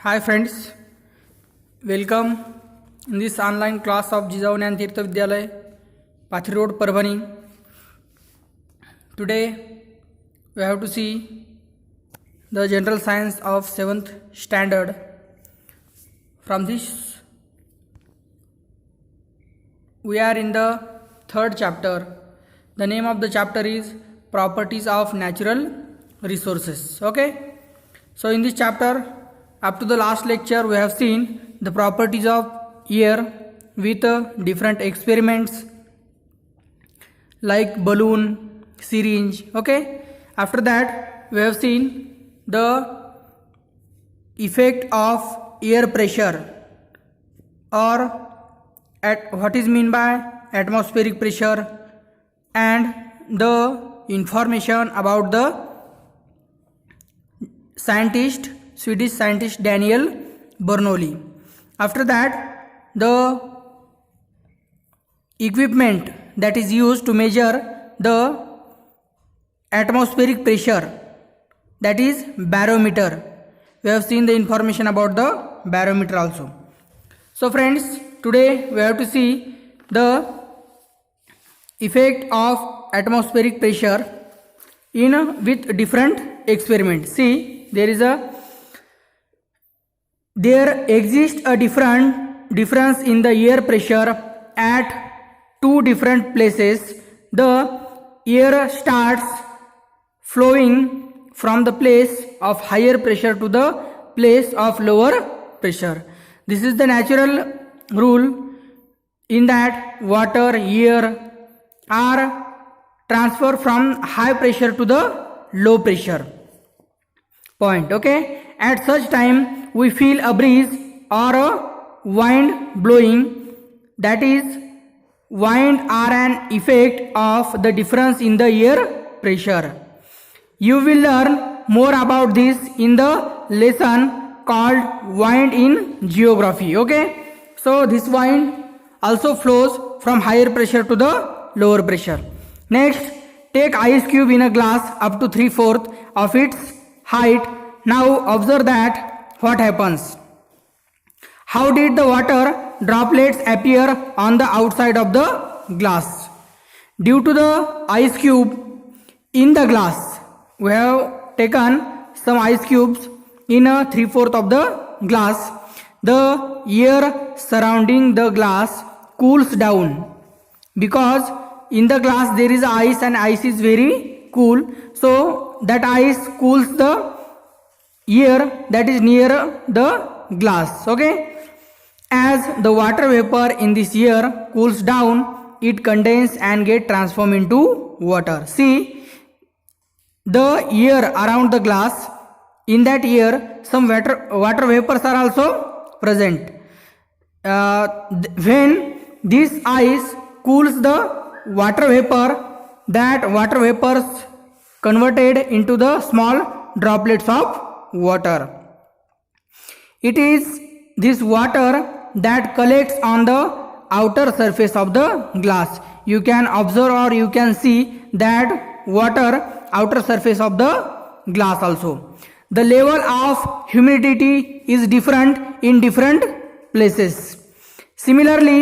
Hi friends, welcome in this online class of Jijaऊ Jnana Tirth Vidyalay, Pathri Road, Parbhani. Today we have to see the general science of 7th standard. From this we are in the third chapter. The name of the chapter is Properties of Natural Resources. Okay, so in this chapter, up to the last lecture, we have seen the properties of air with different experiments like balloon, syringe. Okay, after that we have seen the effect of air pressure, or at what is mean by atmospheric pressure, and the information about the Swedish scientist Daniel Bernoulli. After that, the equipment that is used to measure the atmospheric pressure, that is barometer. We have seen the information about the barometer also. So friends, today we have to see the effect of atmospheric pressure with different experiments. See, there exists a difference in the air pressure at two different places. The air starts flowing from the place of higher pressure to the place of lower pressure. This is the natural rule, in that water, air are transferred from high pressure to the low pressure point. Okay, at such time we feel a breeze or a wind blowing. That is, wind are an effect of the difference in the air pressure. You will learn more about this in the lesson called wind in geography. Okay, so this wind also flows from higher pressure to the lower pressure. Next, take ice cube in a glass up to 3/4 of its height. Now observe that what happens. How did the water droplets appear on the outside of the glass? Due to the ice cube in the glass, we have taken some ice cubes in a 3/4 of the glass. The air surrounding the glass cools down, because in the glass there is ice and ice is very cool. So that ice cools the air that is near the glass. Okay, as the water vapor in this air cools down, it condenses and get transformed into water. See, the air around the glass, in that air some water vapors are also present. When this ice cools the water vapor, that water vapors converted into the small droplets of water. It is this water that collects on the outer surface of the glass. You can observe, or you can see that water outer surface of the glass also. The level of humidity is different in different places. Similarly,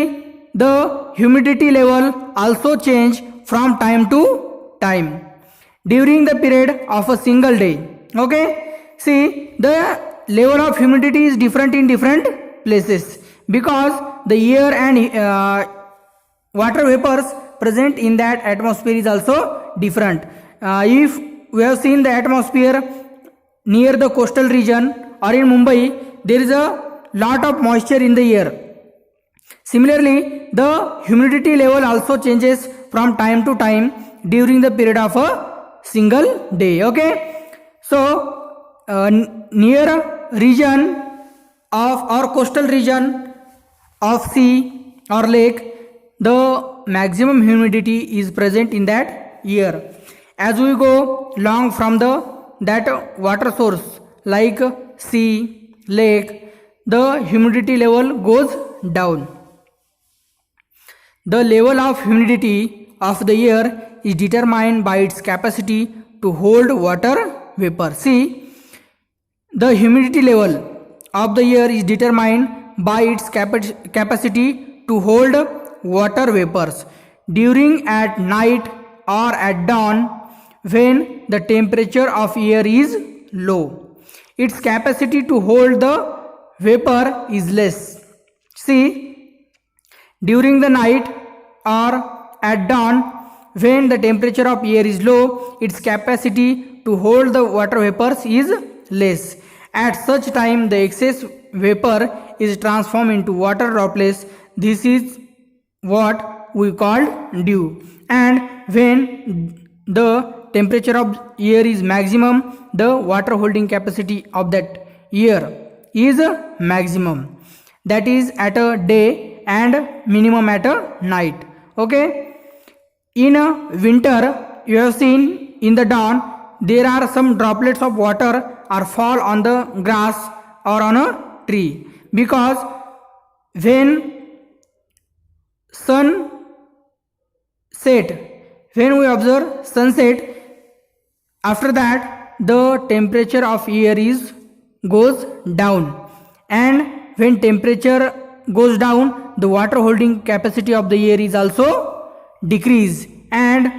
the humidity level also change from time to time during the period of a single day. Okay, see, the level of humidity is different in different places, because the air and water vapors present in that atmosphere is also different. If we have seen the atmosphere near the coastal region or in Mumbai, there is a lot of moisture in the air. Similarly, the humidity level also changes from time to time during the period of a single day. Okay, so near region of or coastal region of sea or lake, the maximum humidity is present in that air. As we go long from that water source like sea, lake, the humidity level goes down. The level of humidity of the air is determined by its capacity to hold water vapor. See, the humidity level of the air is determined by its capacity to hold water vapors. During at night or at dawn, when the temperature of air is low, its capacity to hold the vapor is less. See, during the night or at dawn, when the temperature of air is low, its capacity to hold the water vapors is less. At such time, the excess vapor is transformed into water droplets. This is what we call dew. And when the temperature of air is maximum, the water holding capacity of that air is maximum. That is at a day and minimum at a night. Okay. In a winter, you have seen in the dawn, there are some droplets of water are fall on the grass or on a tree, because when sun set, when we observe sunset, after that the temperature of air is goes down, and when temperature goes down, the water holding capacity of the air is also decrease, and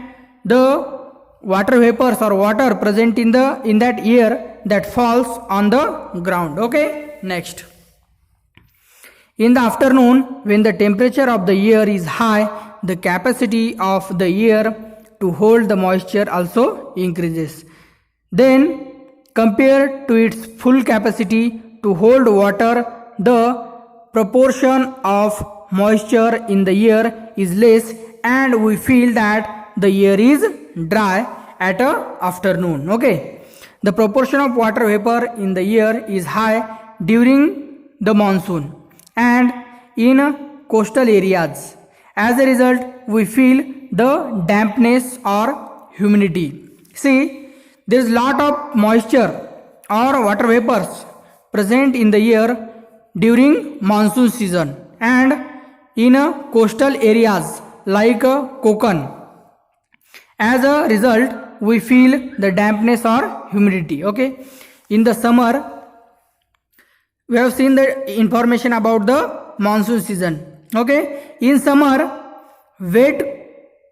the water vapors or water present in that air that falls on the ground. Okay, next, in the afternoon, when the temperature of the air is high, the capacity of the air to hold the moisture also increases. Then, compared to its full capacity to hold water, the proportion of moisture in the air is less, and we feel that the air is dry at afternoon. Okay, the proportion of water vapor in the air is high during the monsoon and in coastal areas. As a result, we feel the dampness or humidity. See, there is lot of moisture or water vapors present in the air during monsoon season and in coastal areas like Konkan. As a result, we feel the dampness or humidity. Okay, in the summer, we have seen the information about the monsoon season. Okay, in summer, wet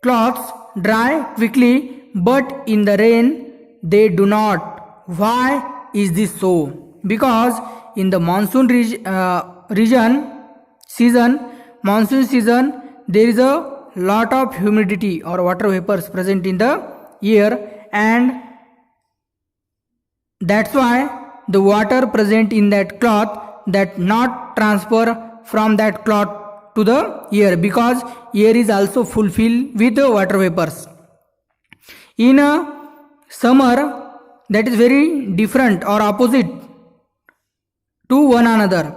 cloths dry quickly, but in the rain they do not. Why is this so? Because in the monsoon monsoon season, there is a lot of humidity or water vapors present in the air, and that's why the water present in that cloth that not transfer from that cloth to the air, because air is also fulfilled with the water vapors. In a summer, that is very different or opposite to one another.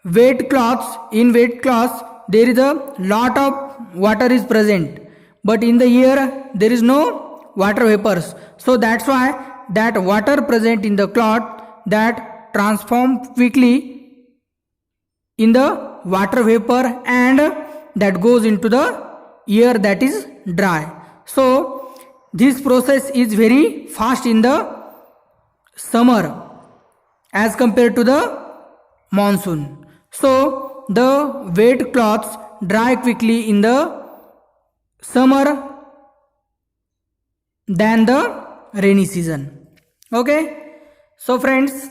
Wet cloths, in wet cloths there is a lot of water is present, but in the air there is no water vapors. So that's why that water present in the cloth that transform quickly in the water vapor and that goes into the air that is dry. So this process is very fast in the summer as compared to the monsoon. So the wet cloths dry quickly in the summer than the rainy season. Okay, so friends,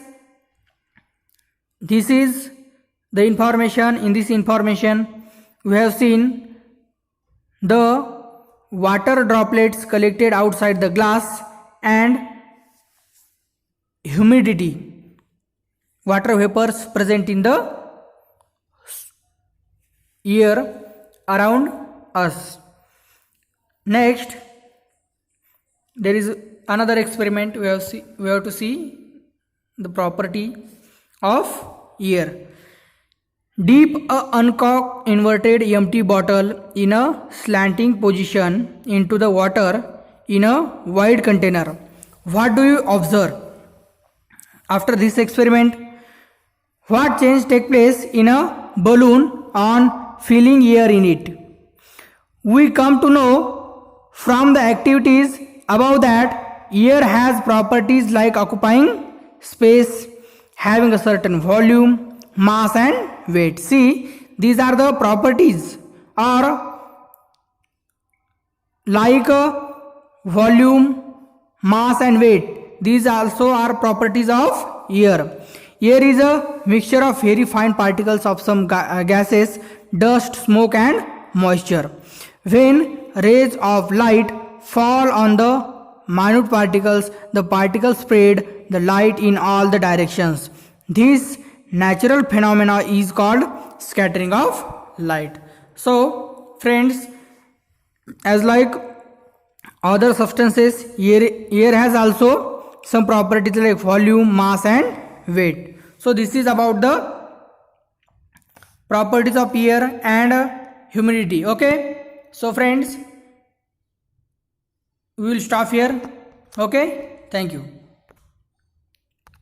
this is the information. In this information, we have seen the water droplets collected outside the glass and humidity, water vapors present in the air around us. Next, there is another experiment. We have to see the property of air. Dip a uncorked inverted empty bottle in a slanting position into the water in a wide container. What do you observe? After this experiment, what change take place in a balloon on filling air in it? We come to know from the activities above that air has properties like occupying space, having a certain volume, mass and weight. See, these are the properties or like volume, mass and weight. These also are properties of air. Air is a mixture of very fine particles of some gases, dust, smoke and moisture. When rays of light fall on the minute particles, the particles spread the light in all the directions. This natural phenomena is called scattering of light. So friends, as like other substances, air has also some properties like volume, mass and weight. So this is about the properties of air and humidity. Okay, so friends, we will stop here. Okay, thank you.